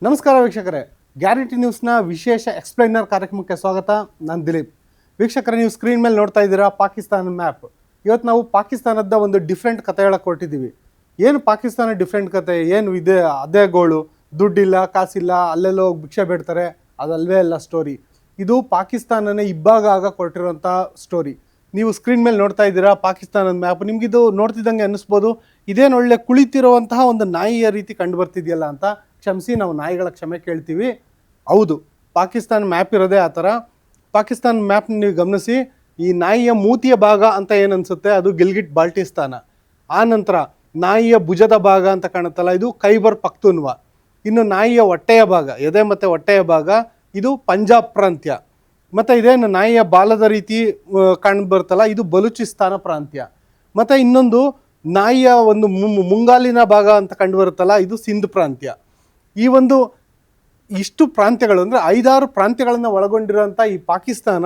ನಮಸ್ಕಾರ ವೀಕ್ಷಕರೇ, ಗ್ಯಾರಂಟಿ ನ್ಯೂಸ್ನ ವಿಶೇಷ ಎಕ್ಸ್ಪ್ಲೈನರ್ ಕಾರ್ಯಕ್ರಮಕ್ಕೆ ಸ್ವಾಗತ. ನಾನು ದಿಲೀಪ್. ವೀಕ್ಷಕರೇ, ನೀವು ಸ್ಕ್ರೀನ್ ಮೇಲೆ ನೋಡ್ತಾ ಇದ್ದೀರಾ ಪಾಕಿಸ್ತಾನ ಮ್ಯಾಪ್. ಇವತ್ತು ನಾವು ಪಾಕಿಸ್ತಾನದ ಒಂದು ಡಿಫ್ರೆಂಟ್ ಕತೆ ಹೇಳಕ್ಕೆ ಹೊರಟಿದ್ದೀವಿ. ಏನು ಪಾಕಿಸ್ತಾನ ಡಿಫ್ರೆಂಟ್ ಕತೆ, ಏನು ಇದೆ ಅದೇ ಗೋಳು, ದುಡ್ಡಿಲ್ಲ ಕಾಸಿಲ್ಲ, ಅಲ್ಲೆಲ್ಲೋ ಹೋಗಿ ಭಿಕ್ಷೆ ಬೇಡ್ತಾರೆ, ಅದಲ್ವೇ ಅಲ್ಲ ಸ್ಟೋರಿ. ಇದು ಪಾಕಿಸ್ತಾನನೇ ಇಬ್ಬಾಗ ಆಗಕ್ಕೆ ಹೊರಟಿರೋಂಥ ಸ್ಟೋರಿ. ನೀವು ಸ್ಕ್ರೀನ್ ಮೇಲೆ ನೋಡ್ತಾ ಇದ್ದೀರಾ ಪಾಕಿಸ್ತಾನದ ಮ್ಯಾಪ್. ನಿಮಗಿದು ನೋಡ್ತಿದ್ದಂಗೆ ಅನ್ನಿಸ್ಬೋದು, ಇದೇನು ಒಳ್ಳೆ ಕುಳಿತಿರುವಂತಹ ಒಂದು ನಾಯಿಯ ರೀತಿ ಕಂಡು ಬರ್ತಿದೆಯಲ್ಲ ಅಂತ. ಕ್ಷಮಿಸಿ, ನಾವು ನಾಯಿಗಳ ಕ್ಷಮೆ ಕೇಳ್ತೀವಿ. ಹೌದು, ಪಾಕಿಸ್ತಾನ ಮ್ಯಾಪ್ ಇರೋದೇ ಆ ಥರ. ಪಾಕಿಸ್ತಾನ ಮ್ಯಾಪ್ನ ನೀವು ಗಮನಿಸಿ, ಈ ನಾಯಿಯ ಮೂತಿಯ ಭಾಗ ಅಂತ ಏನು ಅನಿಸುತ್ತೆ ಅದು ಗಿಲ್ಗಿಟ್ ಬಾಲ್ಟಿಸ್ತಾನ. ಆ ನಂತರ ನಾಯಿಯ ಭುಜದ ಭಾಗ ಅಂತ ಕಾಣುತ್ತಲ್ಲ, ಇದು ಖೈಬರ್ ಪಖ್ತೂನ್ವಾ. ಇನ್ನು ನಾಯಿಯ ಹೊಟ್ಟೆಯ ಭಾಗ, ಎದೆ ಮತ್ತು ಹೊಟ್ಟೆಯ ಭಾಗ, ಇದು ಪಂಜಾಬ್ ಪ್ರಾಂತ್ಯ. ಮತ್ತು ಇದೇನು ನಾಯಿಯ ಬಾಲದ ರೀತಿ ಕಂಡು ಬರುತ್ತಲ್ಲ, ಇದು ಬಲೂಚಿಸ್ತಾನ ಪ್ರಾಂತ್ಯ. ಮತ್ತು ಇನ್ನೊಂದು ನಾಯಿಯ ಒಂದು ಮುಂಗಾಲಿನ ಭಾಗ ಅಂತ ಕಂಡು ಬರುತ್ತಲ್ಲ, ಇದು ಸಿಂಧ್ ಪ್ರಾಂತ್ಯ. ಈ ಒಂದು ಇಷ್ಟು ಪ್ರಾಂತ್ಯಗಳು ಅಂದರೆ 5-6 ಪ್ರಾಂತ್ಯಗಳನ್ನು ಒಳಗೊಂಡಿರೋಂಥ ಈ ಪಾಕಿಸ್ತಾನ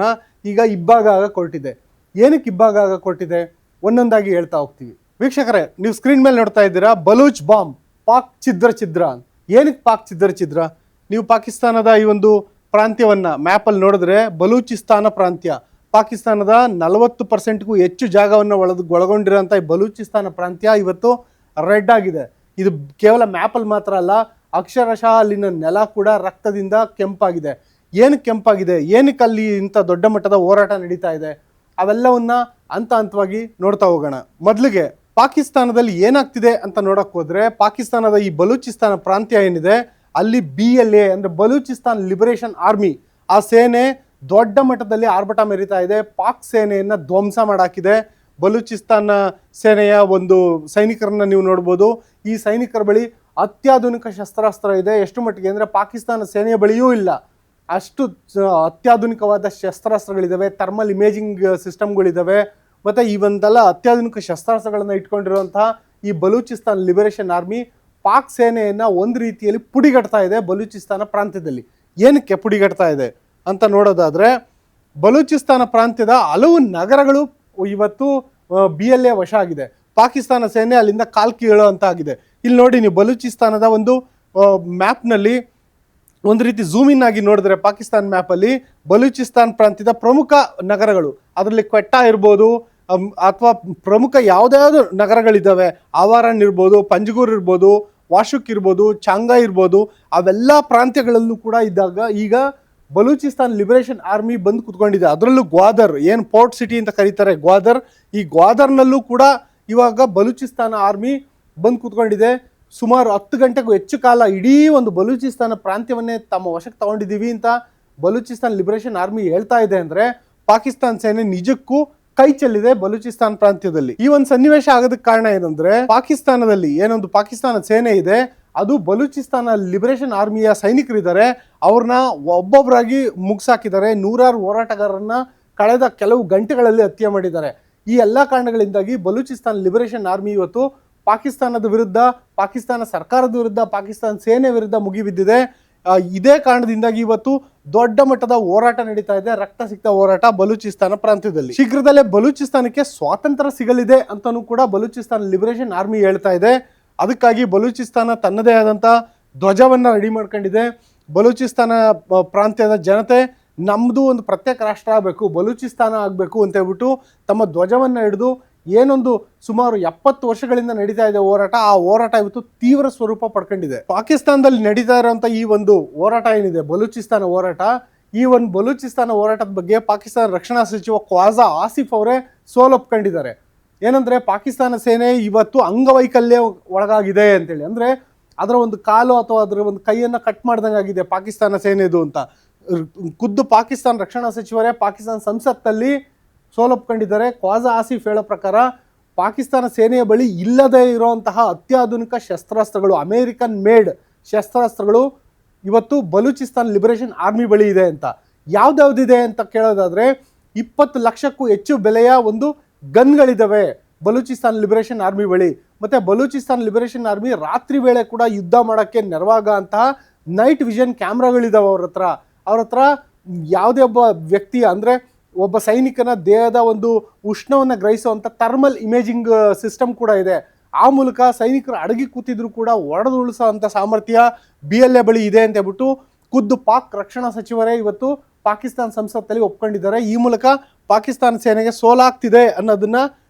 ಈಗ ಇಬ್ಬಾಗ ಆಗಕ್ಕೆ ಹೊರಟಿದೆ. ಏನಕ್ಕೆ ಇಬ್ಬಾಗ ಆಗಕ್ಕೆ ಹೊರಟಿದೆ ಒಂದೊಂದಾಗಿ ಹೇಳ್ತಾ ಹೋಗ್ತೀವಿ. ವೀಕ್ಷಕರೇ, ನೀವು ಸ್ಕ್ರೀನ್ ಮೇಲೆ ನೋಡ್ತಾ ಇದ್ದೀರಾ ಬಲೂಚ್ ಬಾಂಬ್, ಪಾಕ್ ಛಿದ್ರ. ಏನಕ್ಕೆ ಪಾಕ್ ಛಿದ್ರ? ನೀವು ಪಾಕಿಸ್ತಾನದ ಈ ಒಂದು ಪ್ರಾಂತ್ಯವನ್ನು ಮ್ಯಾಪಲ್ಲಿ ನೋಡಿದ್ರೆ ಬಲೂಚಿಸ್ತಾನ ಪ್ರಾಂತ್ಯ, ಪಾಕಿಸ್ತಾನದ 40%ಗೂ ಹೆಚ್ಚು ಜಾಗವನ್ನು ಒಳಗೊಂಡಿರೋಂಥ ಈ ಬಲೂಚಿಸ್ತಾನ ಪ್ರಾಂತ್ಯ ಇವತ್ತು ರೆಡ್ ಆಗಿದೆ. ಇದು ಕೇವಲ ಮ್ಯಾಪಲ್ಲಿ ಮಾತ್ರ ಅಲ್ಲ, ಅಕ್ಷರಶಃ ಅಲ್ಲಿನ ನೆಲ ಕೂಡ ರಕ್ತದಿಂದ ಕೆಂಪಾಗಿದೆ. ಏನಕ್ಕೆ ಕೆಂಪಾಗಿದೆ, ಏನಕ್ಕೆ ಅಲ್ಲಿ ಇಂಥ ದೊಡ್ಡ ಮಟ್ಟದ ಹೋರಾಟ ನಡೀತಾ ಇದೆ, ಅವೆಲ್ಲವನ್ನ ಹಂತವಾಗಿ ನೋಡ್ತಾ ಹೋಗೋಣ. ಮೊದಲಿಗೆ ಪಾಕಿಸ್ತಾನದಲ್ಲಿ ಏನಾಗ್ತಿದೆ ಅಂತ ನೋಡೋಕೆ ಹೋದರೆ, ಪಾಕಿಸ್ತಾನದ ಈ ಬಲೂಚಿಸ್ತಾನ ಪ್ರಾಂತ್ಯ ಏನಿದೆ ಅಲ್ಲಿ BLA ಅಂದರೆ ಬಲೂಚಿಸ್ತಾನ್ ಲಿಬರೇಷನ್ ಆರ್ಮಿ, ಆ ಸೇನೆ ದೊಡ್ಡ ಮಟ್ಟದಲ್ಲಿ ಆರ್ಭಟ ಮೆರಿತಾ ಇದೆ. ಪಾಕ್ ಸೇನೆಯನ್ನು ಧ್ವಂಸ ಮಾಡಾಕಿದೆ. ಬಲೂಚಿಸ್ತಾನ ಸೇನೆಯ ಒಂದು ಸೈನಿಕರನ್ನ ನೀವು ನೋಡ್ಬೋದು. ಈ ಸೈನಿಕರ ಬಳಿ ಅತ್ಯಾಧುನಿಕ ಶಸ್ತ್ರಾಸ್ತ್ರ ಇದೆ. ಎಷ್ಟು ಮಟ್ಟಿಗೆ ಅಂದರೆ ಪಾಕಿಸ್ತಾನ ಸೇನೆಯ ಬಳಿಯೂ ಇಲ್ಲ, ಅಷ್ಟು ಅತ್ಯಾಧುನಿಕವಾದ ಶಸ್ತ್ರಾಸ್ತ್ರಗಳಿದ್ದಾವೆ. Thermal imaging ಸಿಸ್ಟಮ್ಗಳಿದ್ದಾವೆ. ಮತ್ತು ಈ ಒಂದೆಲ್ಲ ಅತ್ಯಾಧುನಿಕ ಶಸ್ತ್ರಾಸ್ತ್ರಗಳನ್ನು ಇಟ್ಕೊಂಡಿರುವಂತಹ ಈ ಬಲೂಚಿಸ್ತಾನ್ ಲಿಬರೇಷನ್ ಆರ್ಮಿ ಪಾಕ್ ಸೇನೆಯನ್ನು ಒಂದು ರೀತಿಯಲ್ಲಿ ಪುಡಿಗಟ್ತಾ ಇದೆ ಬಲೂಚಿಸ್ತಾನ ಪ್ರಾಂತ್ಯದಲ್ಲಿ. ಏನಕ್ಕೆ ಪುಡಿಗಟ್ತಾ ಇದೆ ಅಂತ ನೋಡೋದಾದರೆ, ಬಲೂಚಿಸ್ತಾನ ಪ್ರಾಂತ್ಯದ ಹಲವು ನಗರಗಳು ಇವತ್ತು BLA ವಶ ಆಗಿದೆ. ಪಾಕಿಸ್ತಾನ ಸೇನೆ ಅಲ್ಲಿಂದ ಕಾಲ್ಕಿ ಹೇಳುವಂತ ಆಗಿದೆ. ಇಲ್ಲಿ ನೋಡಿ, ನೀವು ಬಲೂಚಿಸ್ತಾನದ ಒಂದು ಮ್ಯಾಪ್ನಲ್ಲಿ ಒಂದು ರೀತಿ ಝೂಮ್ ಇನ್ ಆಗಿ ನೋಡಿದ್ರೆ ಪಾಕಿಸ್ತಾನ ಮ್ಯಾಪಲ್ಲಿ ಬಲೂಚಿಸ್ತಾನ್ ಪ್ರಾಂತ್ಯದ ಪ್ರಮುಖ ನಗರಗಳು, ಅದರಲ್ಲಿ ಕ್ವೆಟ್ಟಾ ಇರ್ಬೋದು ಅಥವಾ ಪ್ರಮುಖ ಯಾವುದ್ಯಾವುದು ನಗರಗಳಿದ್ದಾವೆ, ಆವಾರನ್ ಇರ್ಬೋದು, ಪಂಜಗೂರ್ ಇರ್ಬೋದು, ವಾಶುಕ್ ಇರ್ಬೋದು, ಚಾಂಗಾ ಇರ್ಬೋದು, ಅವೆಲ್ಲ ಪ್ರಾಂತ್ಯಗಳಲ್ಲೂ ಕೂಡ ಇದ್ದಾಗ ಈಗ ಬಲೂಚಿಸ್ತಾನ್ ಲಿಬರೇಷನ್ ಆರ್ಮಿ ಬಂದು ಕುತ್ಕೊಂಡಿದೆ. ಅದರಲ್ಲೂ ಗ್ವಾದರ್, ಏನು ಪೋರ್ಟ್ ಸಿಟಿ ಅಂತ ಕರೀತಾರೆ ಗ್ವಾದರ್, ಈ ಗ್ವಾದರ್ನಲ್ಲೂ ಕೂಡ ಇವಾಗ ಬಲೂಚಿಸ್ತಾನ ಆರ್ಮಿ ಬಂದು ಕೂತ್ಕೊಂಡಿದೆ. ಸುಮಾರು 10 ಗಂಟೆಗೂ ಹೆಚ್ಚು ಕಾಲ ಇಡೀ ಒಂದು ಬಲೂಚಿಸ್ತಾನ ಪ್ರಾಂತ್ಯವನ್ನೇ ತಮ್ಮ ವಶಕ್ಕೆ ತಗೊಂಡಿದ್ದೀವಿ ಅಂತ ಬಲೂಚಿಸ್ತಾನ್ ಲಿಬರೇಷನ್ ಆರ್ಮಿ ಹೇಳ್ತಾ ಇದೆ. ಅಂದರೆ ಪಾಕಿಸ್ತಾನ ಸೇನೆ ನಿಜಕ್ಕೂ ಕೈ ಚೆಲ್ಲಿದೆ ಬಲೂಚಿಸ್ತಾನ್ ಪ್ರಾಂತ್ಯದಲ್ಲಿ. ಈ ಒಂದು ಸನ್ನಿವೇಶ ಆಗೋದಕ್ಕೆ ಕಾರಣ ಏನಂದ್ರೆ, ಪಾಕಿಸ್ತಾನದಲ್ಲಿ ಏನೊಂದು ಪಾಕಿಸ್ತಾನ ಸೇನೆ ಇದೆ, ಅದು ಬಲೂಚಿಸ್ತಾನ ಲಿಬರೇಷನ್ ಆರ್ಮಿಯ ಸೈನಿಕರಿದ್ದಾರೆ, ಅವ್ರನ್ನ ಒಬ್ಬೊಬ್ಬರಾಗಿ ಮುಗಿಸಾಕಿದ್ದಾರೆ. 100 ಹೋರಾಟಗಾರರನ್ನ ಕಳೆದ ಕೆಲವು ಗಂಟೆಗಳಲ್ಲಿ ಹತ್ಯೆ ಮಾಡಿದ್ದಾರೆ. ಈ ಎಲ್ಲ ಕಾರಣಗಳಿಂದಾಗಿ ಬಲೂಚಿಸ್ತಾನ್ ಲಿಬರೇಷನ್ ಆರ್ಮಿ ಇವತ್ತು ಪಾಕಿಸ್ತಾನದ ವಿರುದ್ಧ, ಪಾಕಿಸ್ತಾನ ಸರ್ಕಾರದ ವಿರುದ್ಧ, ಪಾಕಿಸ್ತಾನ ಸೇನೆ ವಿರುದ್ಧ ಮುಗಿಬಿದ್ದಿದೆ. ಇದೇ ಕಾರಣದಿಂದಾಗಿ ಇವತ್ತು ದೊಡ್ಡ ಮಟ್ಟದ ಹೋರಾಟ ನಡೀತಾ ಇದೆ, ರಕ್ತ ಹೋರಾಟ ಬಲೂಚಿಸ್ತಾನ ಪ್ರಾಂತ್ಯದಲ್ಲಿ. ಶೀಘ್ರದಲ್ಲೇ ಬಲೂಚಿಸ್ತಾನಕ್ಕೆ ಸ್ವಾತಂತ್ರ್ಯ ಸಿಗಲಿದೆ ಅಂತಲೂ ಕೂಡ ಬಲೂಚಿಸ್ತಾನ ಲಿಬರೇಷನ್ ಆರ್ಮಿ ಹೇಳ್ತಾ ಇದೆ. ಅದಕ್ಕಾಗಿ ಬಲೂಚಿಸ್ತಾನ ತನ್ನದೇ ಆದಂಥ ಧ್ವಜವನ್ನು ರೆಡಿ ಮಾಡ್ಕೊಂಡಿದೆ. ಬಲೂಚಿಸ್ತಾನ ಪ್ರಾಂತ್ಯದ ಜನತೆ ನಮ್ಮದು ಒಂದು ಪ್ರತ್ಯೇಕ ರಾಷ್ಟ್ರ ಆಗಬೇಕು, ಬಲೂಚಿಸ್ತಾನ ಆಗಬೇಕು ಅಂತ ಹೇಳ್ಬಿಟ್ಟು ತಮ್ಮ ಧ್ವಜವನ್ನು ಹಿಡಿದು ಏನೊಂದು ಸುಮಾರು 70 ವರ್ಷಗಳಿಂದ ನಡೀತಾ ಇದೆ ಹೋರಾಟ, ಆ ಹೋರಾಟ ಇವತ್ತು ತೀವ್ರ ಸ್ವರೂಪ ಪಡ್ಕೊಂಡಿದೆ. ಪಾಕಿಸ್ತಾನದಲ್ಲಿ ನಡೀತಾ ಇರೋಂಥ ಈ ಒಂದು ಹೋರಾಟ ಏನಿದೆ ಬಲೂಚಿಸ್ತಾನ ಹೋರಾಟ, ಈ ಒಂದು ಬಲೂಚಿಸ್ತಾನ ಹೋರಾಟದ ಬಗ್ಗೆ ಪಾಕಿಸ್ತಾನ ರಕ್ಷಣಾ ಸಚಿವ ಖ್ವಾಜಾ ಆಸಿಫ್ ಅವರೇ ಸೋಲೊಪ್ಕೊಂಡಿದ್ದಾರೆ. ಏನಂದರೆ, ಪಾಕಿಸ್ತಾನ ಸೇನೆ ಇವತ್ತು ಅಂಗವೈಕಲ್ಯ ಒಳಗಾಗಿದೆ ಅಂತೇಳಿ, ಅಂದರೆ ಅದರ ಒಂದು ಕಾಲು ಅಥವಾ ಅದರ ಒಂದು ಕೈಯನ್ನು ಕಟ್ ಮಾಡ್ದಂಗೆ ಆಗಿದೆ ಪಾಕಿಸ್ತಾನ ಸೇನೆದು ಅಂತ ಖುದ್ದು ಪಾಕಿಸ್ತಾನ ರಕ್ಷಣಾ ಸಚಿವರೇ ಪಾಕಿಸ್ತಾನ ಸಂಸತ್ತಲ್ಲಿ ಸೋಲೊಪ್ಕೊಂಡಿದ್ದಾರೆ. ಖ್ವಾಜಾ ಆಸಿಫ್ ಹೇಳೋ ಪ್ರಕಾರ ಪಾಕಿಸ್ತಾನ ಸೇನೆಯ ಬಳಿ ಇಲ್ಲದೇ ಇರುವಂತಹ ಅತ್ಯಾಧುನಿಕ ಶಸ್ತ್ರಾಸ್ತ್ರಗಳು, ಅಮೇರಿಕನ್ ಮೇಡ್ ಶಸ್ತ್ರಾಸ್ತ್ರಗಳು ಇವತ್ತು ಬಲೂಚಿಸ್ತಾನ್ ಲಿಬರೇಷನ್ ಆರ್ಮಿ ಬಳಿ ಇದೆ ಅಂತ. ಯಾವ್ದಾವ್ದಿದೆ ಅಂತ ಕೇಳೋದಾದರೆ, 20 ಲಕ್ಷಕ್ಕೂ ಹೆಚ್ಚು ಬೆಲೆಯ ಒಂದು ಗನ್ಗಳಿದ್ದಾವೆ ಬಲೂಚಿಸ್ತಾನ್ ಲಿಬರೇಷನ್ ಆರ್ಮಿ ಬಳಿ. ಮತ್ತು ಬಲೂಚಿಸ್ತಾನ್ ಲಿಬರೇಷನ್ ಆರ್ಮಿ ರಾತ್ರಿ ವೇಳೆ ಕೂಡ ಯುದ್ಧ ಮಾಡೋಕ್ಕೆ ನೆರವಾಗ ಅಂತಹ ನೈಟ್ ವಿಷನ್ ಕ್ಯಾಮ್ರಾಗಳಿದ್ದಾವೆ ಅವ್ರ ಹತ್ರ. ಯಾವುದೇ ಒಬ್ಬ ವ್ಯಕ್ತಿ ಅಂದರೆ ಒಬ್ಬ ಸೈನಿಕನ ದೇಹದ ಒಂದು ಉಷ್ಣವನ್ನು ಗ್ರಹಿಸುವಂಥ ಥರ್ಮಲ್ ಇಮೇಜಿಂಗ್ ಸಿಸ್ಟಮ್ ಕೂಡ ಇದೆ. ಆ ಮೂಲಕ ಸೈನಿಕರು ಅಡಗಿ ಕೂತಿದ್ರು ಕೂಡ ಒಡೆದುರುಳಿಸೋಂಥ ಸಾಮರ್ಥ್ಯ BLA ಬಳಿ ಇದೆ ಅಂತ ಹೇಳ್ಬಿಟ್ಟು ಖುದ್ದು ಪಾಕ್ ರಕ್ಷಣಾ ಸಚಿವರೇ ಇವತ್ತು ಪಾಕಿಸ್ತಾನ ಸಂಸತ್ತಲ್ಲಿ ಒಪ್ಕೊಂಡಿದ್ದಾರೆ. ಈ ಮೂಲಕ ಪಾಕಿಸ್ತಾನ ಸೇನೆಗೆ ಸೋಲಾಗ್ತಿದೆ ಅನ್ನೋದನ್ನ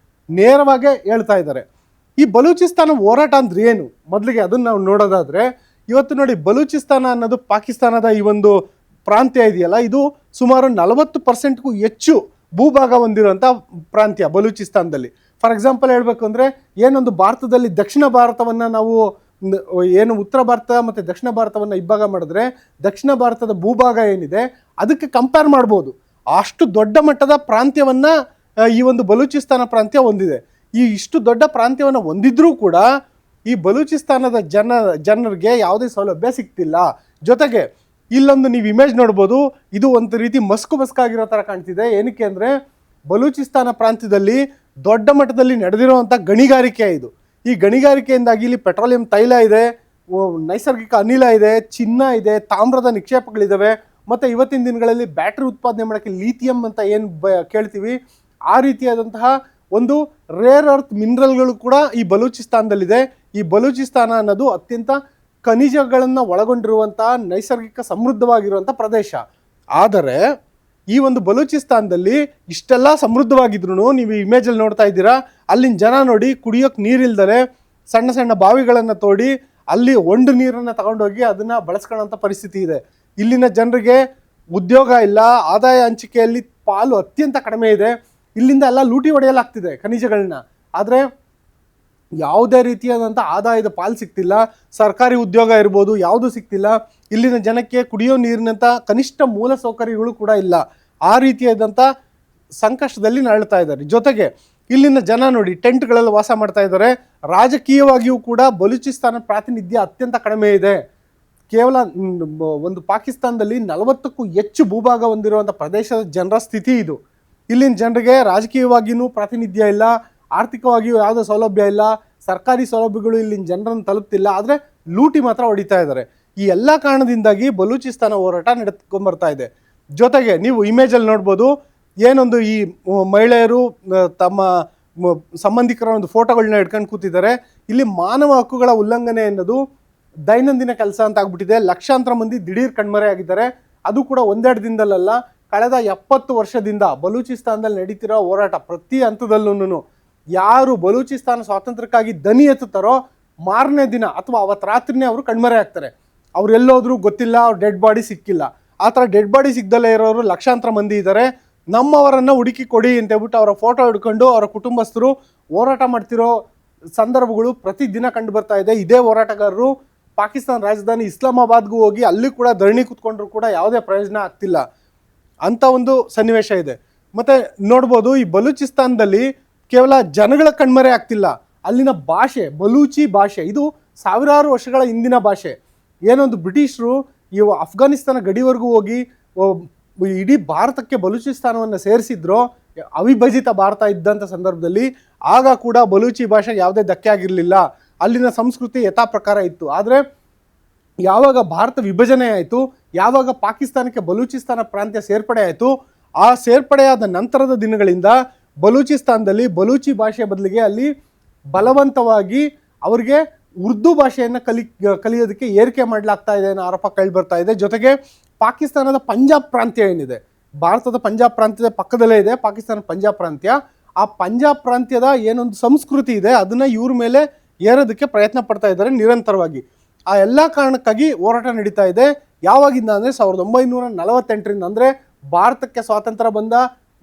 ನೇರವಾಗಿ ಹೇಳ್ತಾ ಇದ್ದಾರೆ. ಈ ಬಲೂಚಿಸ್ತಾನ ಹೋರಾಟ ಅಂದ್ರೆ ಏನು, ಮೊದಲಿಗೆ ಅದನ್ನ ನಾವು ನೋಡೋದಾದ್ರೆ, ಇವತ್ತು ನೋಡಿ ಬಲೂಚಿಸ್ತಾನ ಅನ್ನೋದು ಪಾಕಿಸ್ತಾನದ ಈ ಒಂದು ಪ್ರಾಂತ್ಯ ಇದೆಯಲ್ಲ, ಇದು ಸುಮಾರು 40%ಗೂ ಹೆಚ್ಚು ಭೂಭಾಗ ಹೊಂದಿರುವಂಥ ಪ್ರಾಂತ್ಯ ಬಲೂಚಿಸ್ತಾನದಲ್ಲಿ. ಫಾರ್ ಎಕ್ಸಾಂಪಲ್ ಹೇಳಬೇಕು ಅಂದರೆ, ಏನೊಂದು ಭಾರತದಲ್ಲಿ ದಕ್ಷಿಣ ಭಾರತವನ್ನು ನಾವು ಏನು ಉತ್ತರ ಭಾರತ ಮತ್ತು ದಕ್ಷಿಣ ಭಾರತವನ್ನು ಇಬ್ಬಾಗ ಮಾಡಿದ್ರೆ, ದಕ್ಷಿಣ ಭಾರತದ ಭೂಭಾಗ ಏನಿದೆ ಅದಕ್ಕೆ ಕಂಪೇರ್ ಮಾಡ್ಬೋದು. ಅಷ್ಟು ದೊಡ್ಡ ಮಟ್ಟದ ಪ್ರಾಂತ್ಯವನ್ನು ಈ ಒಂದು ಬಲೂಚಿಸ್ತಾನ ಪ್ರಾಂತ್ಯ ಹೊಂದಿದೆ. ಇಷ್ಟು ದೊಡ್ಡ ಪ್ರಾಂತ್ಯವನ್ನು ಹೊಂದಿದ್ರೂ ಕೂಡ ಈ ಬಲೂಚಿಸ್ತಾನದ ಜನರಿಗೆ ಯಾವುದೇ ಸೌಲಭ್ಯ ಸಿಗ್ತಿಲ್ಲ. ಜೊತೆಗೆ ಇಲ್ಲೊಂದು ನೀವು ಇಮೇಜ್ ನೋಡ್ಬೋದು, ಇದು ಒಂದು ರೀತಿ ಮಸ್ಕಾಗಿರೋ ಥರ ಕಾಣ್ತಿದೆ. ಏನಕ್ಕೆ ಅಂದರೆ, ಬಲೂಚಿಸ್ತಾನ ಪ್ರಾಂತ್ಯದಲ್ಲಿ ದೊಡ್ಡ ಮಟ್ಟದಲ್ಲಿ ನಡೆದಿರುವಂಥ ಗಣಿಗಾರಿಕೆ ಇದು. ಈ ಗಣಿಗಾರಿಕೆಯಿಂದಾಗಿ ಇಲ್ಲಿ ಪೆಟ್ರೋಲಿಯಂ ತೈಲ ಇದೆ, ನೈಸರ್ಗಿಕ ಅನಿಲ ಇದೆ, ಚಿನ್ನ ಇದೆ, ತಾಮ್ರದ ನಿಕ್ಷೇಪಗಳಿದ್ದಾವೆ, ಮತ್ತು ಇವತ್ತಿನ ದಿನಗಳಲ್ಲಿ ಬ್ಯಾಟ್ರಿ ಉತ್ಪಾದನೆ ಮಾಡೋಕ್ಕೆ ಲೀಥಿಯಂ ಅಂತ ಏನು ಕೇಳ್ತೀವಿ, ಆ ರೀತಿಯಾದಂತಹ ಒಂದು ರೇರ್ ಅರ್ತ್ ಮಿನರಲ್ಗಳು ಕೂಡ ಈ ಬಲೂಚಿಸ್ತಾನದಲ್ಲಿದೆ. ಈ ಬಲೂಚಿಸ್ತಾನ ಅನ್ನೋದು ಅತ್ಯಂತ ಖನಿಜಗಳನ್ನು ಒಳಗೊಂಡಿರುವಂತಹ ನೈಸರ್ಗಿಕ ಸಮೃದ್ಧವಾಗಿರುವಂಥ ಪ್ರದೇಶ. ಆದರೆ ಈ ಒಂದು ಬಲೂಚಿಸ್ತಾನದಲ್ಲಿ ಇಷ್ಟೆಲ್ಲ ಸಮೃದ್ಧವಾಗಿದ್ರು, ನೀವು ಇಮೇಜಲ್ಲಿ ನೋಡ್ತಾ ಇದ್ದೀರಾ, ಅಲ್ಲಿನ ಜನ ನೋಡಿ ಕುಡಿಯೋಕೆ ನೀರಿಲ್ದಲೆ ಸಣ್ಣ ಸಣ್ಣ ಬಾವಿಗಳನ್ನು ತೋಡಿ ಅಲ್ಲಿ ಒಂಡು ನೀರನ್ನು ತಗೊಂಡೋಗಿ ಅದನ್ನು ಬಳಸ್ಕೊಳ್ಳೋಂಥ ಪರಿಸ್ಥಿತಿ ಇದೆ. ಇಲ್ಲಿನ ಜನರಿಗೆ ಉದ್ಯೋಗ ಇಲ್ಲ, ಆದಾಯ ಹಂಚಿಕೆಯಲ್ಲಿ ಪಾಲು ಅತ್ಯಂತ ಕಡಿಮೆ ಇದೆ. ಇಲ್ಲಿಂದ ಎಲ್ಲ ಲೂಟಿ ಹೊಡೆಯಲಾಗ್ತಿದೆ ಖನಿಜಗಳನ್ನ, ಆದರೆ ಯಾವುದೇ ರೀತಿಯಾದಂಥ ಆದಾಯದ ಪಾಲು ಸಿಗ್ತಿಲ್ಲ. ಸರ್ಕಾರಿ ಉದ್ಯೋಗ ಇರ್ಬೋದು, ಯಾವುದೂ ಸಿಗ್ತಿಲ್ಲ. ಇಲ್ಲಿನ ಜನಕ್ಕೆ ಕುಡಿಯೋ ನೀರಿನಂಥ ಕನಿಷ್ಠ ಮೂಲ ಸೌಕರ್ಯಗಳು ಕೂಡ ಇಲ್ಲ. ಆ ರೀತಿಯಾದಂಥ ಸಂಕಷ್ಟದಲ್ಲಿ ನರಳ್ತಾ ಇದ್ದಾರೆ. ಜೊತೆಗೆ ಇಲ್ಲಿನ ಜನ ನೋಡಿ ಟೆಂಟ್ಗಳಲ್ಲಿ ವಾಸ ಮಾಡ್ತಾ ಇದ್ದಾರೆ. ರಾಜಕೀಯವಾಗಿಯೂ ಕೂಡ ಬಲೂಚಿಸ್ತಾನ ಪ್ರಾತಿನಿಧ್ಯ ಅತ್ಯಂತ ಕಡಿಮೆ ಇದೆ. ಕೇವಲ ಒಂದು ಪಾಕಿಸ್ತಾನದಲ್ಲಿ 40ಕ್ಕೂ ಹೆಚ್ಚು ಭೂಭಾಗ ಹೊಂದಿರುವಂಥ ಪ್ರದೇಶದ ಜನರ ಸ್ಥಿತಿ ಇದು. ಇಲ್ಲಿನ ಜನರಿಗೆ ರಾಜಕೀಯವಾಗಿಯೂ ಪ್ರಾತಿನಿಧ್ಯ ಇಲ್ಲ, ಆರ್ಥಿಕವಾಗಿಯೂ ಯಾವುದೇ ಸೌಲಭ್ಯ ಇಲ್ಲ, ಸರ್ಕಾರಿ ಸೌಲಭ್ಯಗಳು ಇಲ್ಲಿನ ಜನರನ್ನು ತಲುಪ್ತಿಲ್ಲ, ಆದರೆ ಲೂಟಿ ಮಾತ್ರ ಹೊಡಿತಾ ಇದ್ದಾರೆ. ಈ ಎಲ್ಲ ಕಾರಣದಿಂದಾಗಿ ಬಲೂಚಿಸ್ತಾನ ಹೋರಾಟ ನಡೆದುಕೊಂಡ್ಬರ್ತಾ ಇದೆ. ಜೊತೆಗೆ ನೀವು ಇಮೇಜಲ್ಲಿ ನೋಡ್ಬೋದು, ಏನೊಂದು ಈ ಮಹಿಳೆಯರು ತಮ್ಮ ಸಂಬಂಧಿಕರ ಒಂದು ಫೋಟೋಗಳನ್ನ ಇಟ್ಕೊಂಡು ಕೂತಿದ್ದಾರೆ. ಇಲ್ಲಿ ಮಾನವ ಹಕ್ಕುಗಳ ಉಲ್ಲಂಘನೆ ಅನ್ನೋದು ದೈನಂದಿನ ಕೆಲಸ ಅಂತ ಆಗ್ಬಿಟ್ಟಿದೆ. ಲಕ್ಷಾಂತರ ಮಂದಿ ದಿಢೀರ್ ಕಣ್ಮರೆ ಆಗಿದ್ದಾರೆ. ಅದು ಕೂಡ ಒಂದೆರಡು ದಿನದಲ್ಲ, ಕಳೆದ 70 ವರ್ಷದಿಂದ ಬಲೂಚಿಸ್ತಾನದಲ್ಲಿ ನಡೀತಿರೋ ಹೋರಾಟ. ಪ್ರತಿ ಹಂತದಲ್ಲೂ ಯಾರು ಬಲೂಚಿಸ್ತಾನ ಸ್ವಾತಂತ್ರ್ಯಕ್ಕಾಗಿ ದನಿ ಎತ್ತುತ್ತಾರೋ ಮಾರನೇ ದಿನ ಅಥವಾ ಅವತ್ತು ರಾತ್ರಿನೇ ಅವರು ಕಣ್ಮರೆ ಆಗ್ತಾರೆ. ಅವ್ರು ಎಲ್ಲೋದ್ರೂ ಗೊತ್ತಿಲ್ಲ, ಅವ್ರ ಡೆಡ್ ಬಾಡಿ ಸಿಕ್ಕಿಲ್ಲ. ಆ ಥರ ಡೆಡ್ ಬಾಡಿ ಸಿಗ್ದಲ್ಲೇ ಇರೋರು ಲಕ್ಷಾಂತರ ಮಂದಿ ಇದ್ದಾರೆ. ನಮ್ಮವರನ್ನು ಹುಡುಕಿ ಕೊಡಿ ಅಂತ ಹೇಳ್ಬಿಟ್ಟು ಅವರ ಫೋಟೋ ಹಿಡ್ಕೊಂಡು ಅವರ ಕುಟುಂಬಸ್ಥರು ಹೋರಾಟ ಮಾಡ್ತಿರೋ ಸಂದರ್ಭಗಳು ಪ್ರತಿದಿನ ಕಂಡು ಬರ್ತಾ ಇದೆ. ಇದೇ ಹೋರಾಟಗಾರರು ಪಾಕಿಸ್ತಾನ ರಾಜಧಾನಿ ಇಸ್ಲಾಮಾಬಾದ್ಗೂ ಹೋಗಿ ಅಲ್ಲಿ ಕೂಡ ಧರಣಿ ಕೂತ್ಕೊಂಡ್ರು ಕೂಡ ಯಾವುದೇ ಪ್ರಯೋಜನ ಆಗ್ತಿಲ್ಲ ಅಂತ ಒಂದು ಸನ್ನಿವೇಶ ಇದೆ. ಮತ್ತು ನೋಡ್ಬೋದು, ಈ ಬಲೂಚಿಸ್ತಾನದಲ್ಲಿ ಕೇವಲ ಜನಗಳ ಕಣ್ಮರೆ ಆಗ್ತಿಲ್ಲ, ಅಲ್ಲಿನ ಭಾಷೆ, ಬಲೂಚಿ ಭಾಷೆ, ಇದು ಸಾವಿರಾರು ವರ್ಷಗಳ ಹಿಂದಿನ ಭಾಷೆ. ಏನೊಂದು ಬ್ರಿಟಿಷರು ಇವು ಅಫ್ಘಾನಿಸ್ತಾನ ಗಡಿವರೆಗೂ ಹೋಗಿ ಇಡೀ ಭಾರತಕ್ಕೆ ಬಲೂಚಿಸ್ತಾನವನ್ನು ಸೇರಿಸಿದ್ರು, ಅವಿಭಜಿತ ಭಾರತ ಇದ್ದಂಥ ಸಂದರ್ಭದಲ್ಲಿ, ಆಗ ಕೂಡ ಬಲೂಚಿ ಭಾಷೆಗೆ ಯಾವುದೇ ಧಕ್ಕೆ ಆಗಿರಲಿಲ್ಲ. ಅಲ್ಲಿನ ಸಂಸ್ಕೃತಿ ಯಥಾ ಪ್ರಕಾರ ಇತ್ತು. ಆದರೆ ಯಾವಾಗ ಭಾರತ ವಿಭಜನೆ ಆಯಿತು, ಯಾವಾಗ ಪಾಕಿಸ್ತಾನಕ್ಕೆ ಬಲೂಚಿಸ್ತಾನ ಪ್ರಾಂತ್ಯ ಸೇರ್ಪಡೆ ಆಯಿತು, ಆ ಸೇರ್ಪಡೆಯಾದ ನಂತರದ ದಿನಗಳಿಂದ ಬಲೂಚಿಸ್ತಾನದಲ್ಲಿ ಬಲೂಚಿ ಭಾಷೆ ಬದಲಿಗೆ ಅಲ್ಲಿ ಬಲವಂತವಾಗಿ ಅವರಿಗೆ ಉರ್ದು ಭಾಷೆಯನ್ನು ಕಲಿಯೋದಕ್ಕೆ ಏರಿಕೆ ಮಾಡಲಾಗ್ತಾ ಇದೆ ಅನ್ನೋ ಆರೋಪ ಕೇಳಿ ಬರ್ತಾ ಇದೆ. ಜೊತೆಗೆ ಪಾಕಿಸ್ತಾನದ ಪಂಜಾಬ್ ಪ್ರಾಂತ್ಯ ಏನಿದೆ, ಭಾರತದ ಪಂಜಾಬ್ ಪ್ರಾಂತ್ಯದ ಪಕ್ಕದಲ್ಲೇ ಇದೆ ಪಾಕಿಸ್ತಾನ ಪಂಜಾಬ್ ಪ್ರಾಂತ್ಯ. ಆ ಪಂಜಾಬ್ ಪ್ರಾಂತ್ಯದ ಏನೊಂದು ಸಂಸ್ಕೃತಿ ಇದೆ ಅದನ್ನು ಇವ್ರ ಮೇಲೆ ಏರೋದಕ್ಕೆ ಪ್ರಯತ್ನ ಪಡ್ತಾ ಇದ್ದಾರೆ ನಿರಂತರವಾಗಿ. ಆ ಎಲ್ಲ ಕಾರಣಕ್ಕಾಗಿ ಹೋರಾಟ ನಡೀತಾ ಇದೆ. ಯಾವಾಗಿಂದ ಅಂದರೆ 1948ರಿಂದ, ಅಂದರೆ ಭಾರತಕ್ಕೆ ಸ್ವಾತಂತ್ರ್ಯ ಬಂದ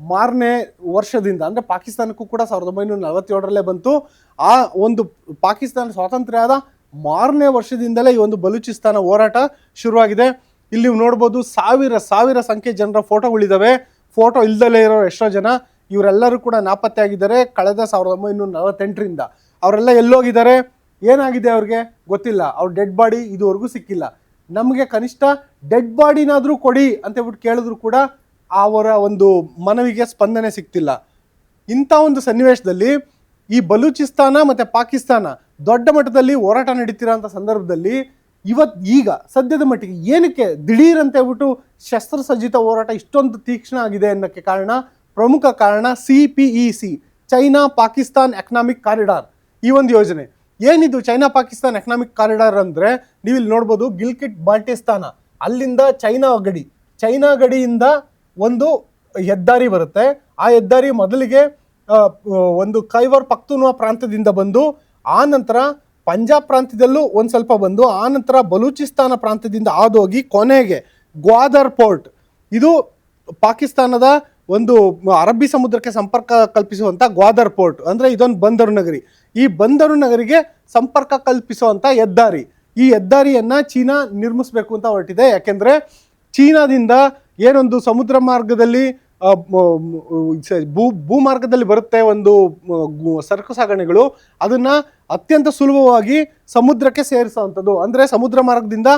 ಮಾರನೇ ವರ್ಷದಿಂದ, ಅಂದರೆ ಪಾಕಿಸ್ತಾನಕ್ಕೂ ಕೂಡ 1947ರಲ್ಲೇ ಬಂತು. ಆ ಒಂದು ಪಾಕಿಸ್ತಾನ ಸ್ವಾತಂತ್ರ್ಯ ಆದ ಮಾರನೇ ವರ್ಷದಿಂದಲೇ ಈ ಒಂದು ಬಲೂಚಿಸ್ತಾನ ಹೋರಾಟ ಶುರುವಾಗಿದೆ. ಇಲ್ಲಿ ನೋಡ್ಬೋದು ಸಾವಿರ ಸಂಖ್ಯೆ ಜನರ ಫೋಟೋಗಳಿದ್ದಾವೆ. ಫೋಟೋ ಇಲ್ದಲೇ ಇರೋ ಎಷ್ಟೋ ಜನ, ಇವರೆಲ್ಲರೂ ಕೂಡ ನಾಪತ್ತೆ ಆಗಿದ್ದಾರೆ ಕಳೆದ 1948ರಿಂದ. ಅವರೆಲ್ಲ ಎಲ್ಲೋಗಿದ್ದಾರೆ, ಏನಾಗಿದೆ ಅವ್ರಿಗೆ ಗೊತ್ತಿಲ್ಲ. ಅವ್ರ ಡೆಡ್ ಬಾಡಿ ಇದುವರೆಗೂ ಸಿಕ್ಕಿಲ್ಲ. ನಮಗೆ ಕನಿಷ್ಠ ಡೆಡ್ ಬಾಡಿನಾದರೂ ಕೊಡಿ ಅಂತ ಹೇಳ್ಬಿಟ್ಟು ಕೇಳಿದ್ರು ಕೂಡ ಅವರ ಒಂದು ಮನವಿಗೆ ಸ್ಪಂದನೆ ಸಿಗ್ತಿಲ್ಲ. ಇಂಥ ಒಂದು ಸನ್ನಿವೇಶದಲ್ಲಿ ಈ ಬಲೂಚಿಸ್ತಾನ ಮತ್ತು ಪಾಕಿಸ್ತಾನ ದೊಡ್ಡ ಮಟ್ಟದಲ್ಲಿ ಹೋರಾಟ ನಡೀತಿರೋಂಥ ಸಂದರ್ಭದಲ್ಲಿ ಈಗ ಸದ್ಯದ ಮಟ್ಟಿಗೆ ಏನಕ್ಕೆ ದಿಢೀರ್ ಅಂತ ಹೇಳ್ಬಿಟ್ಟು ಶಸ್ತ್ರಸಜ್ಜಿತ ಹೋರಾಟ ಇಷ್ಟೊಂದು ತೀಕ್ಷ್ಣ ಆಗಿದೆ ಅನ್ನೋಕ್ಕೆ ಪ್ರಮುಖ ಕಾರಣ CPEC, China Pakistan economic corridor. ಈ ಒಂದು ಯೋಜನೆ. ಏನಿದು ಚೈನಾ ಪಾಕಿಸ್ತಾನ್ ಎಕನಾಮಿಕ್ ಕಾರಿಡಾರ್ ಅಂದರೆ ನೀವು ಇಲ್ಲಿ ನೋಡ್ಬೋದು, ಗಿಲ್ಗಿಟ್ ಬಾಲ್ಟಿಸ್ತಾನ ಅಲ್ಲಿಂದ ಚೈನಾ ಗಡಿಯಿಂದ ಒಂದು ಹೆದ್ದಾರಿ ಬರುತ್ತೆ. ಆ ಹೆದ್ದಾರಿ ಮೊದಲಿಗೆ ಒಂದು ಖೈಬರ್ ಪಖ್ತೂನ್ವಾ ಪ್ರಾಂತ್ಯದಿಂದ ಬಂದು, ಆ ನಂತರ ಪಂಜಾಬ್ ಪ್ರಾಂತ್ಯದಲ್ಲೂ ಒಂದು ಸ್ವಲ್ಪ ಬಂದು, ಆ ನಂತರ ಬಲೂಚಿಸ್ತಾನ ಪ್ರಾಂತ್ಯದಿಂದ ಹಾದೋಗಿ ಕೊನೆಗೆ ಗ್ವಾದರ್ ಪೋರ್ಟ್, ಇದು ಪಾಕಿಸ್ತಾನದ ಒಂದು ಅರಬ್ಬಿ ಸಮುದ್ರಕ್ಕೆ ಸಂಪರ್ಕ ಕಲ್ಪಿಸುವಂಥ ಗ್ವಾದರ್ ಪೋರ್ಟ್ ಅಂದರೆ ಇದೊಂದು ಬಂದರು ನಗರಿ. ಈ ಬಂದರು ನಗರಿಗೆ ಸಂಪರ್ಕ ಕಲ್ಪಿಸುವಂಥ ಹೆದ್ದಾರಿ. ಈ ಹೆದ್ದಾರಿಯನ್ನು ಚೀನಾ ನಿರ್ಮಿಸಬೇಕು ಅಂತ ಹೊರಟಿದೆ. ಯಾಕೆಂದರೆ ಚೀನಾದಿಂದ ಏನೊಂದು ಸಮುದ್ರ ಮಾರ್ಗದಲ್ಲಿ ಭೂಮಾರ್ಗದಲ್ಲಿ ಬರುತ್ತೆ ಒಂದು ಸರಕು ಸಾಗಣೆಗಳು, ಅದನ್ನು ಅತ್ಯಂತ ಸುಲಭವಾಗಿ ಸಮುದ್ರಕ್ಕೆ ಸೇರಿಸುವಂಥದ್ದು, ಅಂದರೆ ಸಮುದ್ರ ಮಾರ್ಗದಿಂದ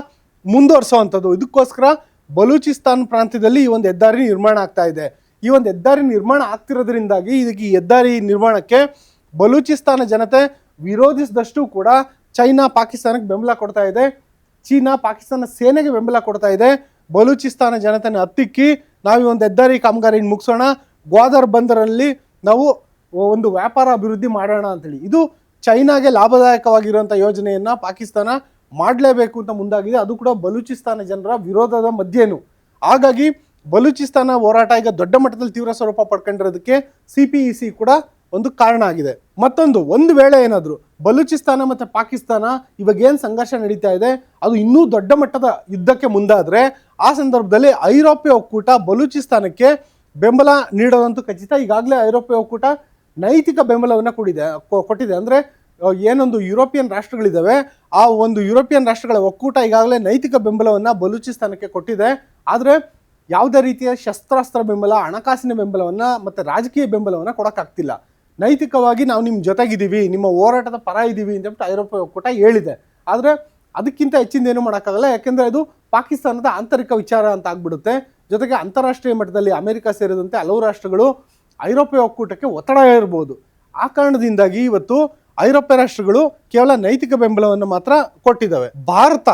ಮುಂದುವರಿಸುವಂಥದ್ದು. ಇದಕ್ಕೋಸ್ಕರ ಬಲೂಚಿಸ್ತಾನ್ ಪ್ರಾಂತ್ಯದಲ್ಲಿ ಈ ಒಂದು ಹೆದ್ದಾರಿ ನಿರ್ಮಾಣ ಆಗ್ತಾ ಇದೆ. ಈ ಒಂದು ಹೆದ್ದಾರಿ ನಿರ್ಮಾಣ ಆಗ್ತಿರೋದ್ರಿಂದಾಗಿ ಈ ಹೆದ್ದಾರಿ ನಿರ್ಮಾಣಕ್ಕೆ ಬಲೂಚಿಸ್ತಾನ ಜನತೆ ವಿರೋಧಿಸಿದಷ್ಟು ಕೂಡ ಚೈನಾ ಪಾಕಿಸ್ತಾನಕ್ಕೆ ಬೆಂಬಲ ಕೊಡ್ತಾ ಇದೆ, ಚೀನಾ ಪಾಕಿಸ್ತಾನ ಸೇನೆಗೆ ಬೆಂಬಲ ಕೊಡ್ತಾ ಇದೆ. ಬಲೂಚಿಸ್ತಾನ ಜನತೆನ ಹತ್ತಿಕ್ಕಿ ನಾವು ಈ ಒಂದು ಹೆದ್ದಾರಿ ಕಾಮಗಾರಿಯನ್ನು ಮುಗಿಸೋಣ, ಗ್ವಾದರ್ ಬಂದರಲ್ಲಿ ನಾವು ಒಂದು ವ್ಯಾಪಾರ ಅಭಿವೃದ್ಧಿ ಮಾಡೋಣ ಅಂತೇಳಿ. ಇದು ಚೈನಾಗೆ ಲಾಭದಾಯಕವಾಗಿರುವಂಥ ಯೋಜನೆಯನ್ನು ಪಾಕಿಸ್ತಾನ ಮಾಡಲೇಬೇಕು ಅಂತ ಮುಂದಾಗಿದೆ. ಅದು ಕೂಡ ಬಲೂಚಿಸ್ತಾನ ಜನರ ವಿರೋಧದ ಮಧ್ಯೆನು. ಹಾಗಾಗಿ ಬಲೂಚಿಸ್ತಾನ ಹೋರಾಟ ಈಗ ದೊಡ್ಡ ಮಟ್ಟದಲ್ಲಿ ತೀವ್ರ ಸ್ವರೂಪ ಪಡ್ಕೊಂಡಿರೋದಕ್ಕೆ CPEC ಕೂಡ ಒಂದು ಕಾರಣ ಆಗಿದೆ. ಒಂದು ವೇಳೆ ಏನಾದರೂ ಬಲೂಚಿಸ್ತಾನ ಮತ್ತು ಪಾಕಿಸ್ತಾನ ಇವಾಗ ಏನು ಸಂಘರ್ಷ ನಡೀತಾ ಇದೆ ಅದು ಇನ್ನೂ ದೊಡ್ಡ ಮಟ್ಟದ ಯುದ್ಧಕ್ಕೆ ಮುಂದಾದರೆ, ಆ ಸಂದರ್ಭದಲ್ಲಿ ಐರೋಪ್ಯ ಒಕ್ಕೂಟ ಬಲೂಚಿಸ್ತಾನಕ್ಕೆ ಬೆಂಬಲ ನೀಡೋದಂತೂ ಖಚಿತ. ಈಗಾಗಲೇ ಐರೋಪ್ಯ ಒಕ್ಕೂಟ ನೈತಿಕ ಬೆಂಬಲವನ್ನು ಕೊಟ್ಟಿದೆ. ಅಂದರೆ ಏನೊಂದು ಯುರೋಪಿಯನ್ ರಾಷ್ಟ್ರಗಳಿದ್ದಾವೆ, ಆ ಒಂದು ಯುರೋಪಿಯನ್ ರಾಷ್ಟ್ರಗಳ ಒಕ್ಕೂಟ ಈಗಾಗಲೇ ನೈತಿಕ ಬೆಂಬಲವನ್ನು ಬಲೂಚಿಸ್ತಾನಕ್ಕೆ ಕೊಟ್ಟಿದೆ. ಆದರೆ ಯಾವುದೇ ರೀತಿಯ ಶಸ್ತ್ರಾಸ್ತ್ರ ಬೆಂಬಲ, ಹಣಕಾಸಿನ ಬೆಂಬಲವನ್ನು ಮತ್ತು ರಾಜಕೀಯ ಬೆಂಬಲವನ್ನು ಕೊಡೋಕ್ಕಾಗ್ತಿಲ್ಲ. ನೈತಿಕವಾಗಿ ನಾವು ನಿಮ್ಮ ಜೊತೆಗಿದ್ದೀವಿ, ನಿಮ್ಮ ಹೋರಾಟದ ಪರ ಇದ್ದೀವಿ ಅಂತ ಐರೋಪ್ಯ ಒಕ್ಕೂಟ ಹೇಳಿದೆ. ಆದರೆ ಅದಕ್ಕಿಂತ ಹೆಚ್ಚಿಂದ ಏನು ಮಾಡೋಕ್ಕಾಗಲ್ಲ, ಯಾಕೆಂದರೆ ಅದು ಪಾಕಿಸ್ತಾನದ ಆಂತರಿಕ ವಿಚಾರ ಅಂತ ಆಗ್ಬಿಡುತ್ತೆ. ಜೊತೆಗೆ ಅಂತಾರಾಷ್ಟ್ರೀಯ ಮಟ್ಟದಲ್ಲಿ ಅಮೆರಿಕ ಸೇರಿದಂತೆ ಹಲವು ರಾಷ್ಟ್ರಗಳು ಐರೋಪ್ಯ ಒಕ್ಕೂಟಕ್ಕೆ ಒತ್ತಡ ಇರ್ಬೋದು. ಆ ಕಾರಣದಿಂದಾಗಿ ಇವತ್ತು ಐರೋಪ್ಯ ರಾಷ್ಟ್ರಗಳು ಕೇವಲ ನೈತಿಕ ಬೆಂಬಲವನ್ನು ಮಾತ್ರ ಕೊಟ್ಟಿದ್ದಾವೆ. ಭಾರತ